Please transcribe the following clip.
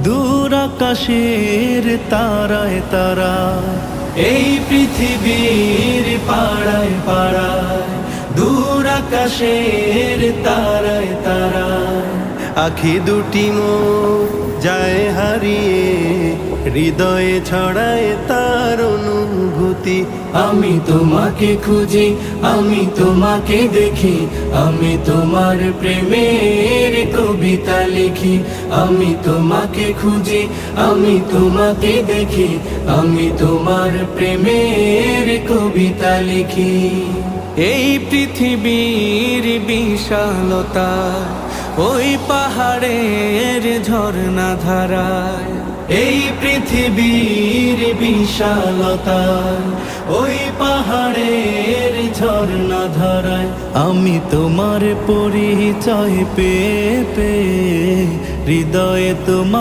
দূর আকাশের তারায় তারায়, এই পৃথিবীর পাড়ায় পাড়ায়, দূর আকাশের তারায় তারায়। আখি দুটি মোর যায় হারিয়ে, হৃদয়ে ছড়ায় তার অনুভূতি। আমি তোমাকে খুঁজি, আমি তোমাকে দেখি, আমি তোমার প্রেমের কবিতা লিখি। আমি তোমাকে খুঁজি, আমি তোমাকে দেখি, আমি তোমার প্রেমের কবিতা লিখি। এই পৃথিবীর বিশালতা, ওই পাহাড়ের ঝর্ণা ধারায়, এই পৃথিবীর বিশালতা, ওই পাহাড়ের ঝর্ণা ধারায়। আমি তোমার পরিচয় পেয়ে পেয়ে হৃদয়ে তোমার